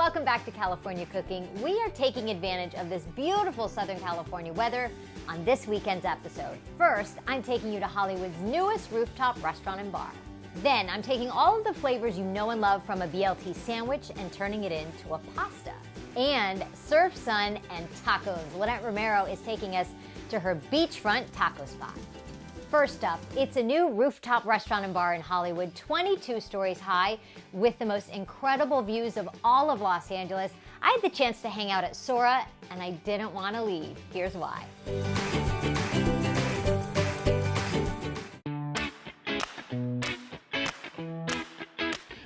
Welcome back to California Cooking. We are taking advantage of this beautiful Southern California weather on this weekend's episode. First, I'm taking you to Hollywood's newest rooftop restaurant and bar. Then, I'm taking all of the flavors you know and love from a B.L.T. sandwich and turning it into a pasta. And surf, sun, and tacos. Lynette Romero is taking us to her beachfront taco spot. First up, it's a new rooftop restaurant and bar in Hollywood, 22 stories high, with the most incredible views of all of Los Angeles. I had the chance to hang out at Sora, and I didn't want to leave. Here's why.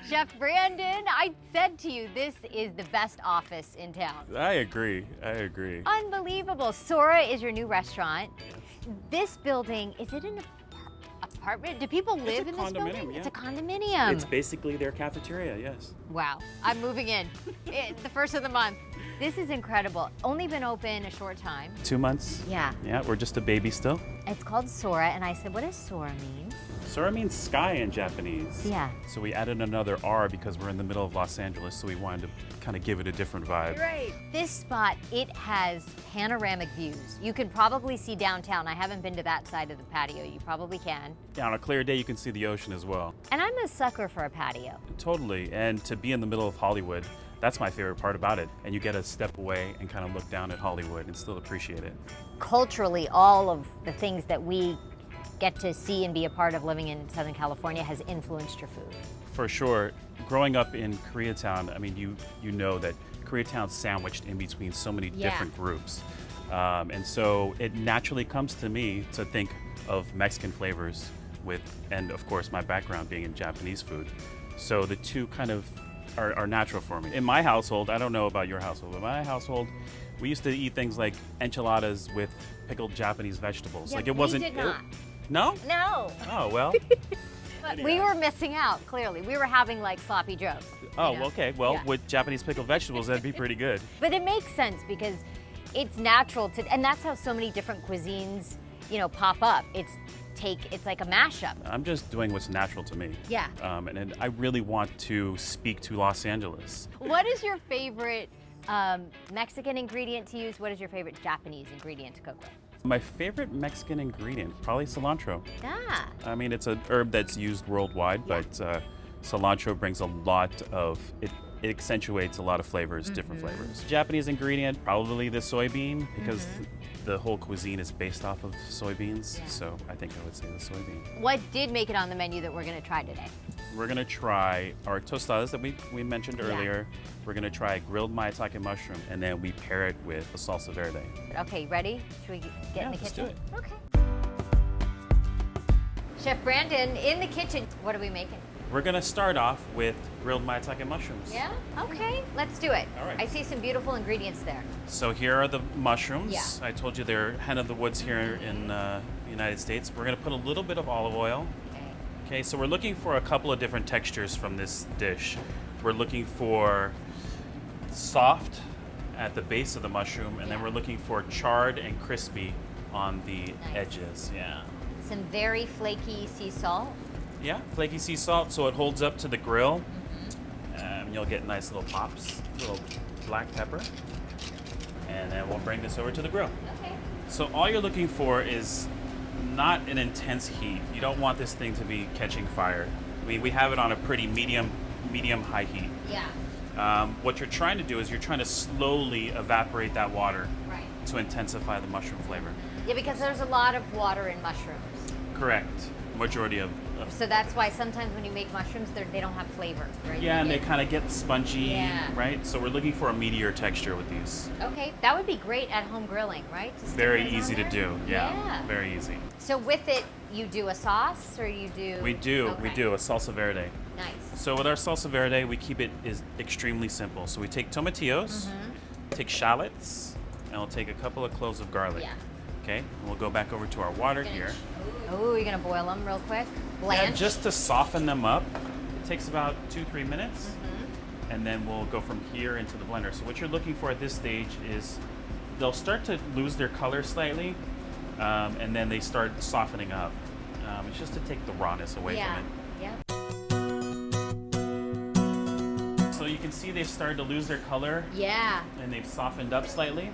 Chef Brandon, I said to you, this is the best office in town. I agree. Unbelievable. Sora is your new restaurant. This building, is it an apartment? Do people live in this building? Yeah. It's a condominium. It's basically their cafeteria, yes. Wow, I'm moving in. The first of the month. This is incredible. Only been open a short time. 2 months. Yeah. Yeah, we're just a baby still. It's called Sora, and I said, what does Sora mean? Sora means sky in Japanese. Yeah. So we added another R because we're in the middle of Los Angeles, so we wanted to kind of give it a different vibe. Right. This spot, it has panoramic views. You can probably see downtown. I haven't been to that side of the patio. You probably can. Yeah, on a clear day, you can see the ocean as well. And I'm a sucker for a patio. Totally, and to be in the middle of Hollywood, that's my favorite part about it. And you get to step away and kind of look down at Hollywood and still appreciate it. Culturally, all of the things that we get to see and be a part of living in Southern California has influenced your food. For sure. Growing up in Koreatown, I mean, you know that Koreatown's sandwiched in between so many different groups. And so it naturally comes to me to think of Mexican flavors and of course my background being in Japanese food. So the two kind of are natural for me. In my household, I don't know about your household, but in my household, we used to eat things like enchiladas with pickled Japanese vegetables. Yeah, like it wasn't. We did not. No? No. Oh, well. But we were missing out, clearly. We were having like sloppy joes. Oh, you know? okay. Well, Yeah. with Japanese pickled vegetables, that'd be pretty good. But it makes sense because it's natural to, and that's how so many different cuisines, pop up. It's like a mashup. I'm just doing what's natural to me. Yeah. And I really want to speak to Los Angeles. What is your favorite Mexican ingredient to use? What is your favorite Japanese ingredient to cook with? My favorite Mexican ingredient, probably cilantro. Ah. I mean, it's an herb that's used worldwide, but cilantro brings a lot of, it accentuates a lot of flavors, different flavors. Japanese ingredient, probably the soybean, because the whole cuisine is based off of soybeans. Yeah. So I think I would say the soybean. What did make it on the menu that we're going to try today? We're gonna try our tostadas that we mentioned earlier. We're gonna try grilled maitake mushroom, and then we pair it with a salsa verde. Okay, ready? Should we get in the let's kitchen? do it. Okay. Chef Brandon, in the kitchen, what are we making? We're gonna start off with grilled maitake mushrooms. Yeah? Okay, let's do it. All right. I see some beautiful ingredients there. So here are the mushrooms. Yeah. I told you they're hen of the woods here in the United States. We're gonna put a little bit of olive oil. Okay, so we're looking for a couple of different textures from this dish. We're looking for soft at the base of the mushroom, and then we're looking for charred and crispy on the edges. Yeah. Some very flaky sea salt. Yeah, flaky sea salt, so it holds up to the grill. You'll get nice little pops, little black pepper. And then we'll bring this over to the grill. Okay. So all you're looking for is not an intense heat. You don't want this thing to be catching fire. We have it on a pretty medium high heat. Yeah. What you're trying to do is you're trying to slowly evaporate that water Right. to intensify the mushroom flavor. Yeah, because there's a lot of water in mushrooms. Correct. Majority of So that's why sometimes when you make mushrooms, they don't have flavor, right? yeah, and they kind of get spongy, Yeah. right? So we're looking for a meatier texture with these. Okay, that would be great at home grilling, right? To stick Very those on easy to there? do. Yeah, very easy. So with it, you do a sauce, or you do? We do Okay. a salsa verde. Nice. So with our salsa verde, we keep it is extremely simple. So we take tomatillos, take shallots, and we'll take a couple of cloves of garlic. Yeah. Okay, and we'll go back over to our water here. Oh, you're gonna boil them real quick? Yeah, Blanch? just to soften them up. It takes about 2-3 minutes. And then we'll go from here into the blender. So what you're looking for at this stage is they'll start to lose their color slightly, and then they start softening up. It's just to take the rawness away from it. Yeah. So you can see they've started to lose their color Yeah. and they've softened up slightly.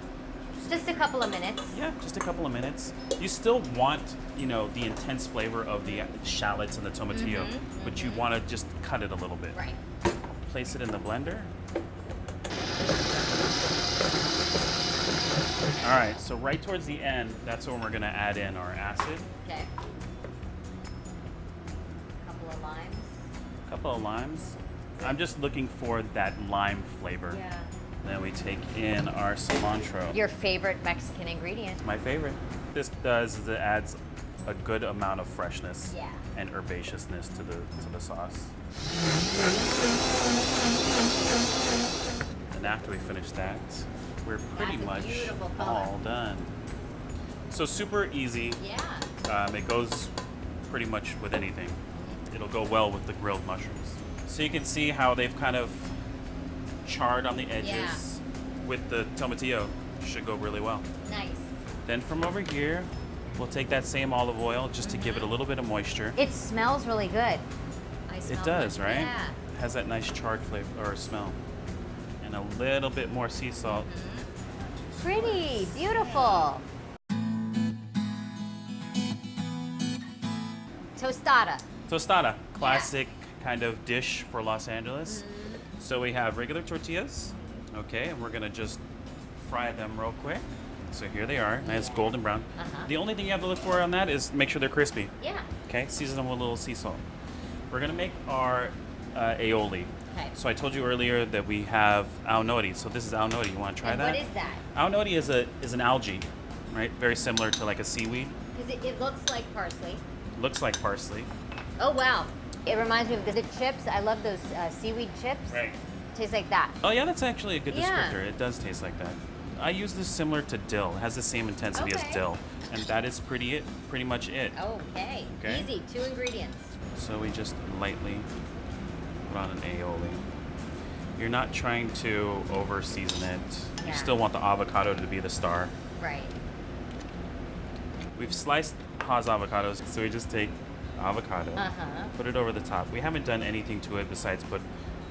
Just a couple of minutes. Yeah, just a couple of minutes. You still want, you know, the intense flavor of the shallots and the tomatillo, but you want to just cut it a little bit. Right. Place it in the blender. All right, so right towards the end, that's when we're gonna add in our acid. Okay. Couple of limes. A couple of limes. I'm just looking for that lime flavor. Yeah. Then we take in our cilantro. Your favorite Mexican ingredient. My favorite. This does is it adds a good amount of freshness Yeah. and herbaceousness to the sauce. And after we finish that, we're pretty That's a much beautiful color. all done. So super easy. Yeah. It goes pretty much with anything. It'll go well with the grilled mushrooms. So you can see how they've kind of charred on the edges Yeah. with the tomatillo. Should go really well. Nice. Then from over here, we'll take that same olive oil just to give it a little bit of moisture. It smells really good. I smell It does, it. right? Yeah. It has that nice charred flavor or smell. And a little bit more sea salt. Pretty. Beautiful. Tostada. Tostada, classic kind of dish for Los Angeles. Mm-hmm. So we have regular tortillas, okay, and we're gonna just fry them real quick. So here they are, nice golden brown. The only thing you have to look for on that is make sure they're crispy. Yeah. Okay, season them with a little sea salt. We're gonna make our aioli. Okay. So I told you earlier that we have ao nori. So this is ao nori. You want to try And that? what is that? Ao nori is an algae, right? Very similar to like a seaweed. Because it looks like parsley. Looks like parsley. Oh, wow. It reminds me of the chips. I love those seaweed chips. Right. Tastes like that. Oh yeah, that's actually a good Yeah. descriptor. It does taste like that. I use this similar to dill. It has the same intensity Okay. as dill, and that is pretty much it. Okay. Okay. Easy. 2 ingredients. So we just lightly put on an aioli. You're not trying to over season it. Yeah. You still want the avocado to be the star. Right. We've sliced Haas avocados, so we just take avocado, put it over the top. We haven't done anything to it besides put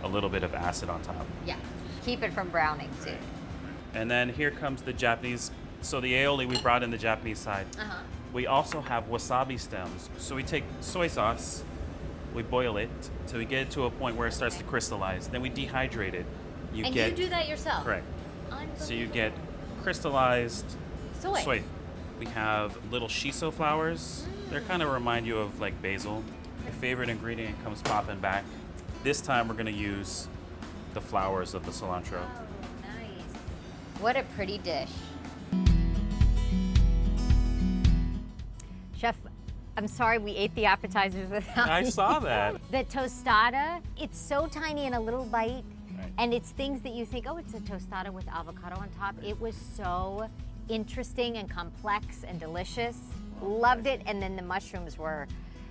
a little bit of acid on top. Yeah. Keep it from browning, too. And then here comes the Japanese. So the aioli, we brought in the Japanese side. We also have wasabi stems. So we take soy sauce, we boil it till we get it to a point where it starts to crystallize. Then we dehydrate it. You do that yourself? Correct. So you get crystallized Soy. We have little shiso flowers. They kind of remind you of like basil. Your favorite ingredient comes popping back. This time we're gonna use the flowers of the cilantro. Oh, nice. What a pretty dish. Chef, I'm sorry we ate the appetizers without I you. saw that. The tostada, it's so tiny in a little bite, Right. and it's things that you think, oh, it's a tostada with avocado on top. It was so interesting and complex and delicious. Loved it, and then the mushrooms were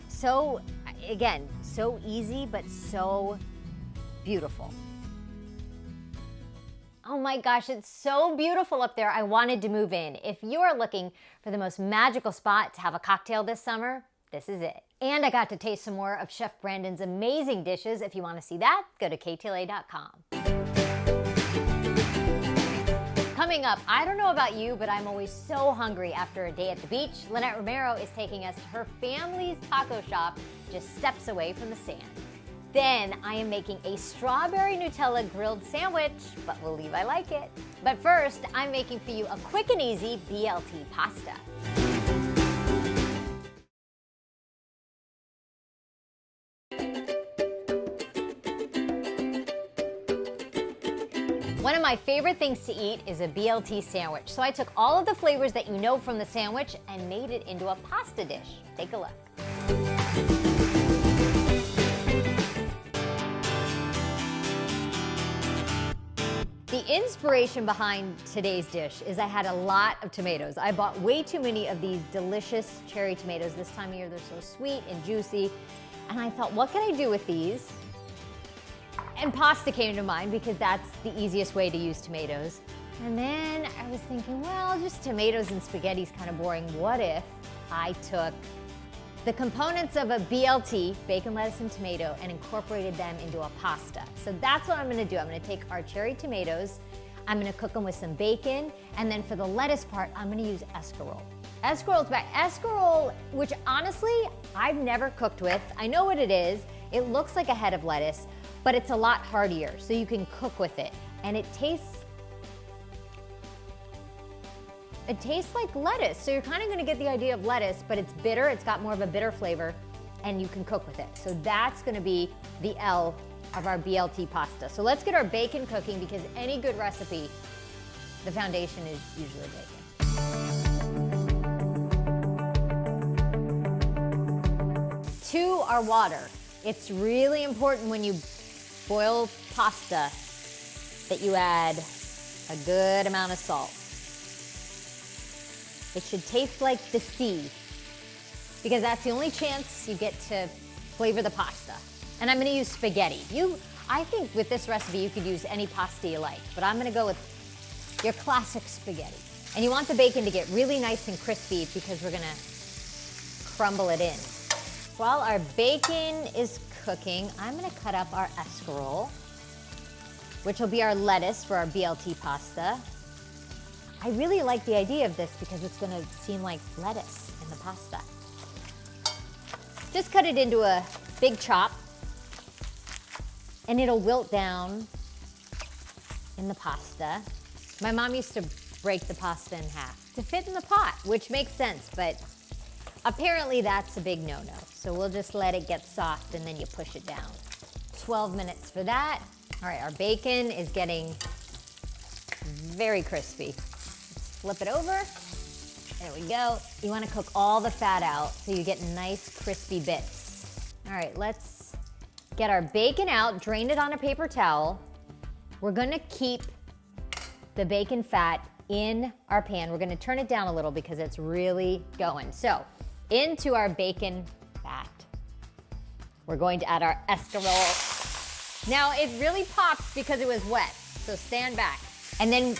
so, again, so easy, but so beautiful. Oh my gosh, it's so beautiful up there. I wanted to move in. If you are looking for the most magical spot to have a cocktail this summer, this is it. And I got to taste some more of Chef Brandon's amazing dishes. If you want to see that, go to ktla.com. Coming up, I don't know about you, but I'm always so hungry after a day at the beach. Lynette Romero is taking us to her family's taco shop just steps away from the sand. Then I am making a strawberry Nutella grilled sandwich, but will Levi like it? But first, I'm making for you a quick and easy B.L.T. pasta. One of my favorite things to eat is a B.L.T. sandwich. So I took all of the flavors that you know from the sandwich and made it into a pasta dish. Take a look. The inspiration behind today's dish is I had a lot of tomatoes. I bought way too many of these delicious cherry tomatoes. This time of year, they're so sweet and juicy. And I thought, what can I do with these? And pasta came to mind because that's the easiest way to use tomatoes. And then I was thinking, well, just tomatoes and spaghetti is kind of boring. What if I took the components of a BLT, bacon, lettuce, and tomato, and incorporated them into a pasta. So that's what I'm gonna do. I'm gonna take our cherry tomatoes, I'm gonna cook them with some bacon, and then for the lettuce part, I'm gonna use escarole. Escarole, which honestly, I've never cooked with. I know what it is. It looks like a head of lettuce, but it's a lot heartier, so you can cook with it. And it tastes like lettuce. So you're kind of gonna get the idea of lettuce, but it's bitter, it's got more of a bitter flavor, and you can cook with it. So that's gonna be the L of our BLT pasta. So let's get our bacon cooking, because any good recipe, the foundation is usually bacon. To our water. It's really important when you boil pasta that you add a good amount of salt. It should taste like the sea, because that's the only chance you get to flavor the pasta. And I'm gonna use spaghetti. I think with this recipe you could use any pasta you like, but I'm gonna go with your classic spaghetti. And you want the bacon to get really nice and crispy, because we're gonna crumble it in. While our bacon is cooking, I'm gonna cut up our escarole, which will be our lettuce for our BLT pasta. I really like the idea of this because it's gonna seem like lettuce in the pasta. Just cut it into a big chop, and it'll wilt down in the pasta. My mom used to break the pasta in half to fit in the pot, which makes sense, but apparently that's a big no-no. So we'll just let it get soft and then you push it down. 12 minutes for that. All right, our bacon is getting very crispy. Let's flip it over. There we go. You wanna cook all the fat out so you get nice crispy bits. All right, let's get our bacon out, drain it on a paper towel. We're gonna keep the bacon fat in our pan. We're gonna turn it down a little because it's really going. So, into our bacon fat, we're going to add our escarole. Now, it really popped because it was wet, so stand back. And then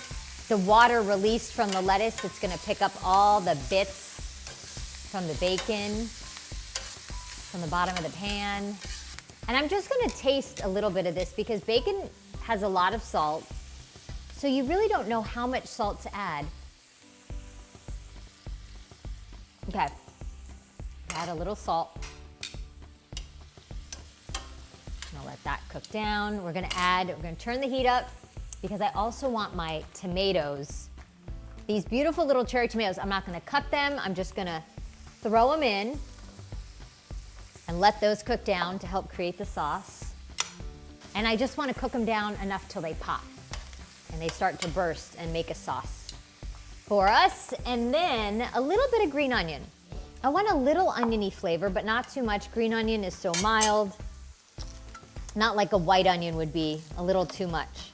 the water released from the lettuce, it's gonna pick up all the bits from the bacon, from the bottom of the pan. And I'm just gonna taste a little bit of this because bacon has a lot of salt, so you really don't know how much salt to add. Okay, add a little salt. I'm gonna let that cook down. We're gonna turn the heat up because I also want my tomatoes. These beautiful little cherry tomatoes, I'm not gonna cut them, I'm just gonna throw them in and let those cook down to help create the sauce. And I just wanna cook them down enough till they pop and they start to burst and make a sauce for us. And then a little bit of green onion. I want a little oniony flavor, but not too much. Green onion is so mild. Not like a white onion would be, a little too much.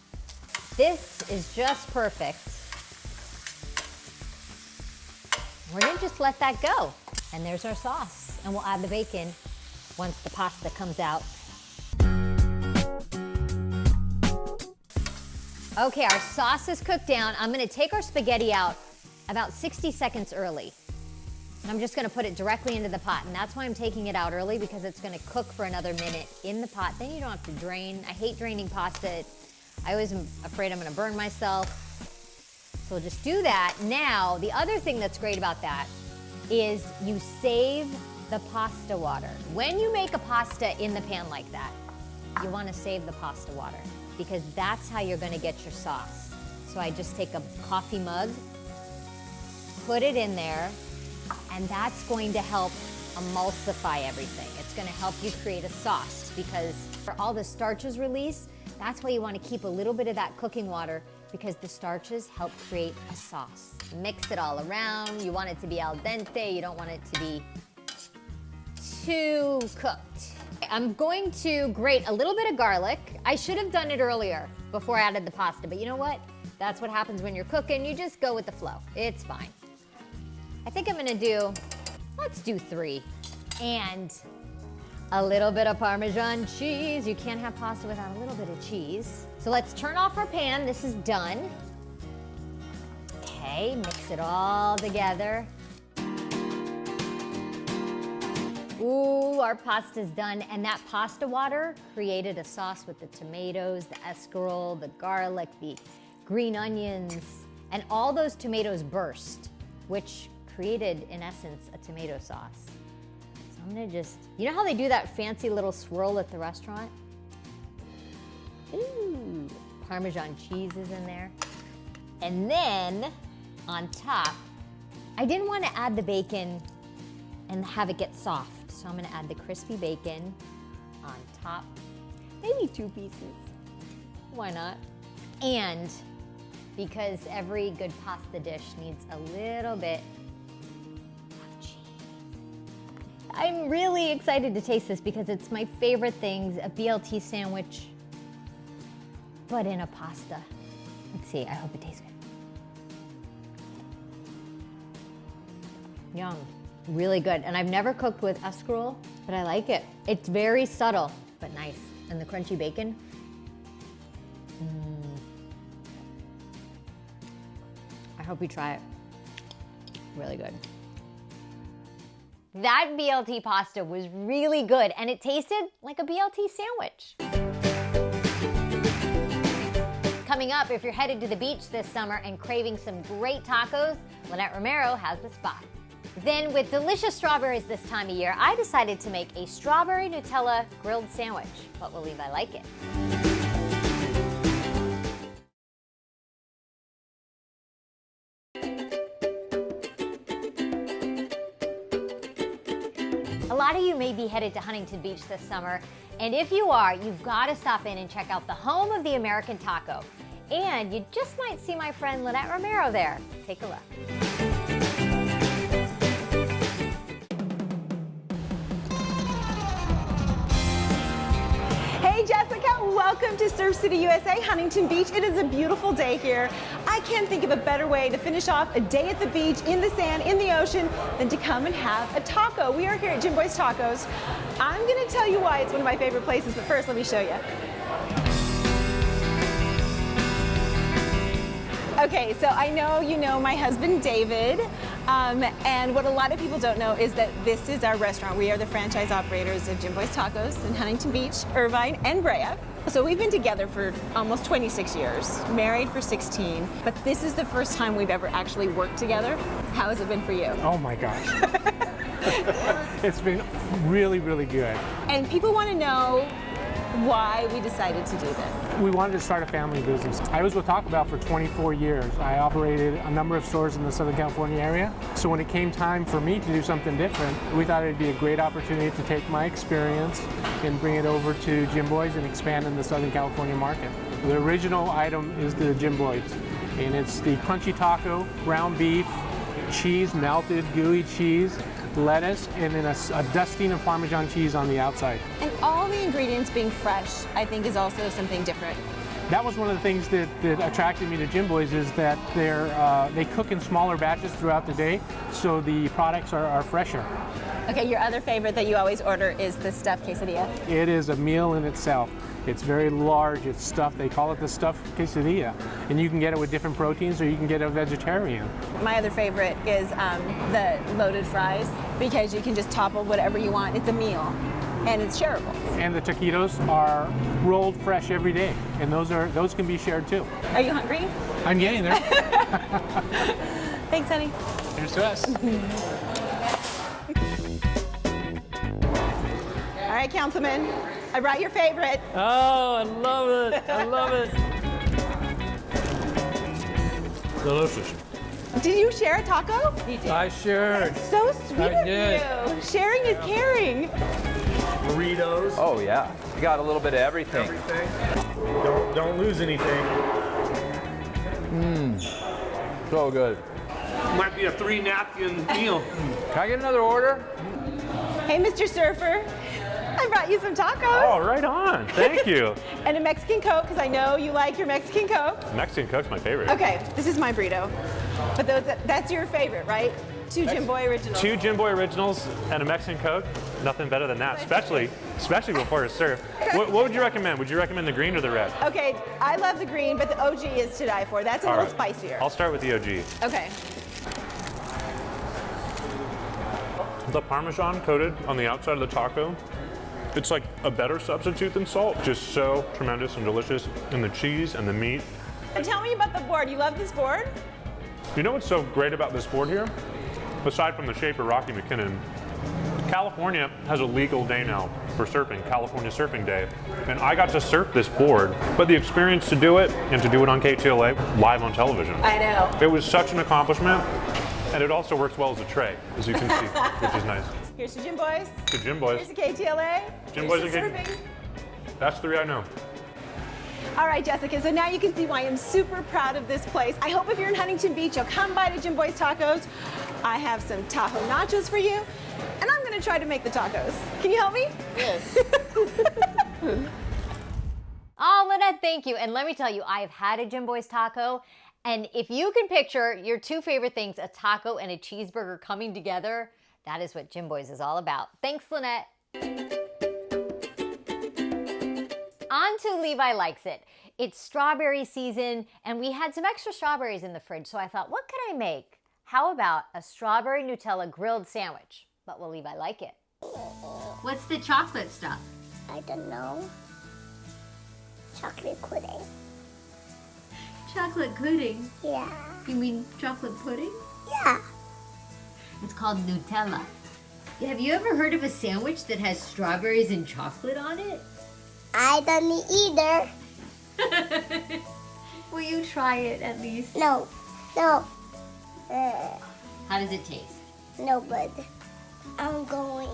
This is just perfect. We're gonna just let that go. And there's our sauce. And we'll add the bacon once the pasta comes out. Okay, our sauce is cooked down. I'm gonna take our spaghetti out about 60 seconds early. And I'm just gonna put it directly into the pot. And that's why I'm taking it out early, because it's gonna cook for another minute in the pot. Then you don't have to drain. I hate draining pasta. I always am afraid I'm gonna burn myself. So we'll just do that. Now, the other thing that's great about that is you save the pasta water. When you make a pasta in the pan like that, you wanna save the pasta water, because that's how you're gonna get your sauce. So I just take a coffee mug, put it in there, and that's going to help emulsify everything. It's gonna help you create a sauce, because for all the starches release, that's why you wanna keep a little bit of that cooking water, because the starches help create a sauce. Mix it all around. You want it to be al dente. You don't want it to be too cooked. I'm going to grate a little bit of garlic. I should have done it earlier before I added the pasta, but you know what? That's what happens when you're cooking. You just go with the flow. It's fine. I think I'm gonna let's do 3. And a little bit of Parmesan cheese. You can't have pasta without a little bit of cheese. So let's turn off our pan. This is done. Okay, mix it all together. Ooh, our pasta's done, and that pasta water created a sauce with the tomatoes, the escarole, the garlic, the green onions, and all those tomatoes burst, which created, in essence, a tomato sauce. So I'm gonna just, you know how they do that fancy little swirl at the restaurant? Ooh, Parmesan cheese is in there. And then, on top, I didn't want to add the bacon and have it get soft. So I'm gonna add the crispy bacon on top. Maybe 2 pieces. Why not? And because every good pasta dish needs a little bit of cheese. I'm really excited to taste this because it's my favorite things, a B.L.T sandwich, but in a pasta. Let's see, I hope it tastes good. Yum. Really good. And I've never cooked with escarole, but I like it. It's very subtle, but nice. And the crunchy bacon. I hope you try it. Really good. That B.L.T pasta was really good, and it tasted like a B.L.T sandwich. Coming up, if you're headed to the beach this summer and craving some great tacos, Lynette Romero has the spot. Then, with delicious strawberries this time of year, I decided to make a strawberry Nutella grilled sandwich. But will Levi like it? A lot of you may be headed to Huntington Beach this summer, and if you are, you've got to stop in and check out the home of the American taco. And you just might see my friend Lynette Romero there. Take a look. Hey Jessica, welcome to Surf City, USA, Huntington Beach. It is a beautiful day here. I can't think of a better way to finish off a day at the beach, in the sand, in the ocean, than to come and have a taco. We are here at Jimboy's Tacos. I'm gonna tell you why it's one of my favorite places, but first let me show you. Okay, so I know you know my husband David, and what a lot of people don't know is that this is our restaurant. We are the franchise operators of Jimboy's Tacos in Huntington Beach, Irvine, and Brea. So we've been together for almost 26 years, married for 16, but this is the first time we've ever actually worked together. How has it been for you? Oh my gosh. It's been really, really good. And people want to know why we decided to do this. We wanted to start a family business. I was with Taco Bell for 24 years. I operated a number of stores in the Southern California area. So when it came time for me to do something different, we thought it'd be a great opportunity to take my experience and bring it over to Jimboy's and expand in the Southern California market. The original item is the Jimboy's, and it's the crunchy taco, ground beef, cheese, melted gooey cheese, lettuce, and then a dusting of Parmesan cheese on the outside. And all the ingredients being fresh, I think, is also something different. That was one of the things that attracted me to Jimboy's, is that they cook in smaller batches throughout the day, so the products are fresher. Okay, your other favorite that you always order is the stuffed quesadilla. It is a meal in itself. It's very large, it's stuffed. They call it the stuffed quesadilla. And you can get it with different proteins, or you can get a vegetarian. My other favorite is the loaded fries, because you can just topple whatever you want. It's a meal, and it's shareable. And the taquitos are rolled fresh every day, and those can be shared too. Are you hungry? I'm getting there. Thanks, honey. Here's to us. All right, Councilman, I brought your favorite. Oh, I love it. I love it. Delicious. Did you share a taco? I shared. So sweet of did. you. Sharing is caring. Burritos. Oh yeah, you got a little bit of everything. Don't lose anything. So good. Might be a 3-napkin meal. Can I get another order? Hey, Mr. Surfer, I brought you some tacos. Oh, right on. Thank you. And a Mexican Coke, because I know you like your Mexican Coke. Mexican Coke's my favorite. Okay, this is my burrito. But that's your favorite, right? 2 Jimboy Originals. 2 Jimboy Originals and a Mexican Coke. Nothing better than that, especially before a surf. What would you recommend? Would you recommend the green or the red? Okay, I love the green, but the OG is to die for. That's a little spicier. I'll start with the OG. Okay. The Parmesan coated on the outside of the taco, it's like a better substitute than salt. Just so tremendous and delicious. And the cheese and the meat. And tell me about the board. You love this board? You know what's so great about this board here? Aside from the shape of Rocky McKinnon, California has a legal day now for surfing, California Surfing Day. And I got to surf this board, but the experience to do it and to do it on KTLA live on television. I know. It was such an accomplishment, and it also works well as a tray, as you can see, which is nice. Here's to Jimboy's. To Jimboy's. Here's to KTLA. Jimboy's Here's to and surfing. That's 3 I know. All right, Jessica, so now you can see why I'm super proud of this place. I hope if you're in Huntington Beach, you'll come by to Jimboy's Tacos. I have some Tahoe nachos for you, and I'm gonna try to make the tacos. Can you help me? Yes. Oh, Lynette, thank you. And let me tell you, I have had a Jimboy's taco, and if you can picture your two favorite things, a taco and a cheeseburger coming together, that is what Jimboy's is all about. Thanks, Lynette. On to Levi Likes It. It's strawberry season, and we had some extra strawberries in the fridge, so I thought, what could I make? How about a strawberry Nutella grilled sandwich? But will Levi like it? What's the chocolate stuff? I don't know. Chocolate pudding. Chocolate pudding? Yeah. You mean chocolate pudding? Yeah. It's called Nutella. Have you ever heard of a sandwich that has strawberries and chocolate on it? I don't eat either. Will you try it at least? No. No. How does it taste? No, but I'm going.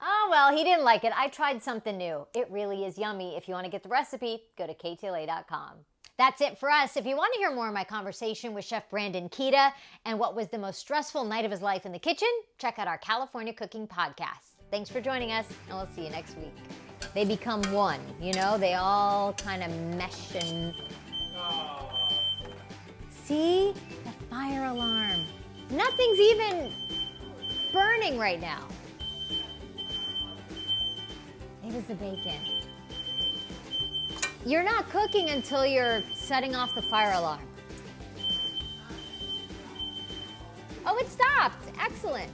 Oh, well, he didn't like it. I tried something new. It really is yummy. If you want to get the recipe, go to ktla.com. That's it for us. If you want to hear more of my conversation with Chef Brandon Kita and what was the most stressful night of his life in the kitchen, check out our California Cooking Podcast. Thanks for joining us, and we'll see you next week. They become one, you know? They all kind of mesh and... See? The fire alarm. Nothing's even burning right now. It was the bacon. You're not cooking until you're setting off the fire alarm. Oh, it stopped. Excellent.